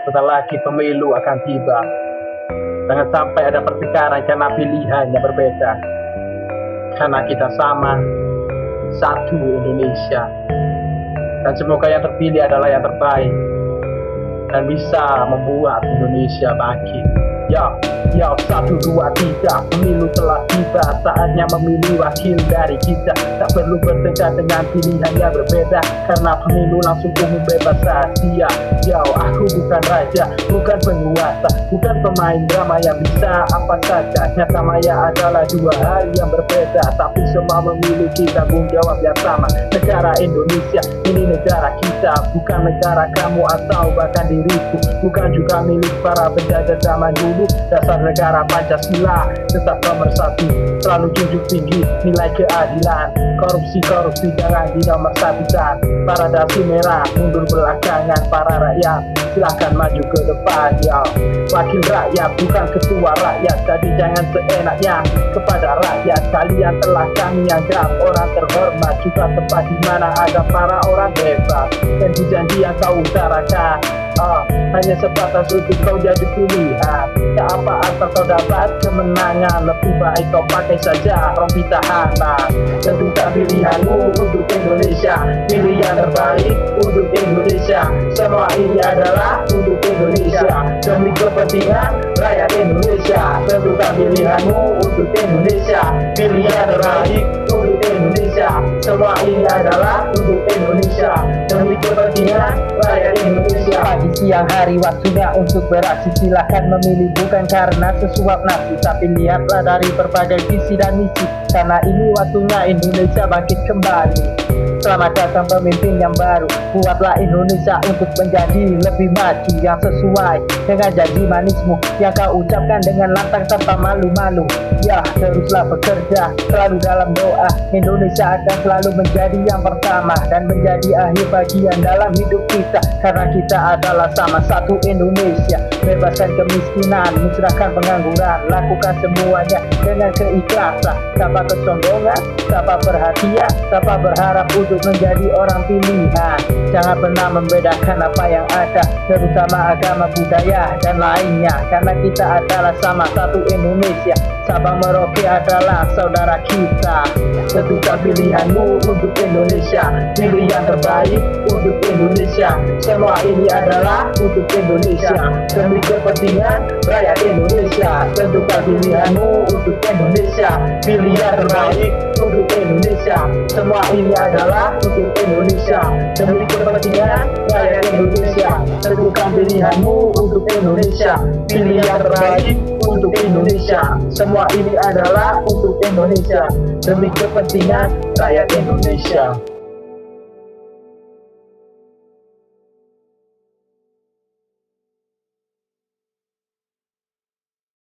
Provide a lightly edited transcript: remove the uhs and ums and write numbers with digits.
sebentar lagi pemilu akan tiba. Jangan sampai ada pertengkaran karena pilihan yang berbeda. Karena kita sama, satu Indonesia. Dan semoga yang terpilih adalah yang terbaik dan bisa membuat Indonesia bangkit. Ya, 1, 2, 3, pemilu telah tiba. Saatnya memilih wakil dari kita. Tak perlu bertengkar dengan pilihan yang berbeda, karena pemilu langsung umum bebas rahasia. Aku bukan raja, bukan penguasa, bukan pemain drama yang bisa apa saja. Nyata maya adalah dua hal yang berbeda, tapi semua memiliki tanggung jawab yang sama. Negara Indonesia, ini negara kita, bukan negara kamu atau bahkan diriku, bukan juga milik para penjajah zaman dulu. Dasar negara Pancasila tetap nomor 1, selalu junjung tinggi nilai keadilan. Korupsi jangan di nomor 1-kan. Para dasi merah mundur belakangan. Para rakyat silahkan maju ke depan. Wakil rakyat bukan ketua rakyat, jadi jangan seenaknya kepada rakyat. Kalian telah kami anggap orang terhormat, juga tempat di mana ada para orang hebat. Dan janji yang kau utarakan hanya sebatas untuk kau jadi pilihan. Tak apa asal kau dapat kemenangan, lebih baik kau pakai saja rompi tahanan. Tentukan pilihanmu untuk Indonesia, pilih yang terbaik untuk Indonesia. Semua ini adalah untuk Indonesia, demi kepentingan rakyat Indonesia. Tentukan pilihanmu untuk Indonesia, pilih yang terbaik untuk Indonesia. Semua ini adalah untuk Indonesia, demi kepentingan rakyat Indonesia. Pagi siang hari waktunya untuk beraksi, silahkan memilih bukan karena sesuap nafsu, tapi lihatlah dari berbagai visi dan misi, karena ini waktunya Indonesia bangkit kembali. Selamat datang pemimpin yang baru, buatlah Indonesia untuk menjadi lebih maju, yang sesuai dengan janji manismu yang kau ucapkan dengan lantang tanpa malu-malu. Teruslah bekerja selalu dalam doa, Indonesia akan selalu menjadi yang pertama dan menjadi akhir bagian dalam hidup kita, karena kita adalah sama satu Indonesia. Bebaskan kemiskinan, musnahkan pengangguran, lakukan semuanya dengan keikhlasan, tanpa kesombongan, tanpa perhatian, tanpa berharap untuk menjadi orang pilihan. Jangan pernah membedakan apa yang ada, terutama agama, budaya, dan lainnya, karena kita adalah sama satu Indonesia. Sabang Merauke adalah saudara kita. Tentukan pilihanmu untuk Indonesia, pilih yang terbaik untuk Indonesia. Semua ini adalah untuk Indonesia, demi kepentingan rakyat Indonesia. Tentukan pilihanmu untuk Indonesia, pilih yang terbaik untuk Indonesia. Semua ini adalah untuk Indonesia, demi kepentingan rakyat Indonesia. Tentukan pilihanmu untuk Indonesia, pilih yang terbaik untuk Indonesia. Semua ini adalah untuk Indonesia, demi kepentingan rakyat Indonesia.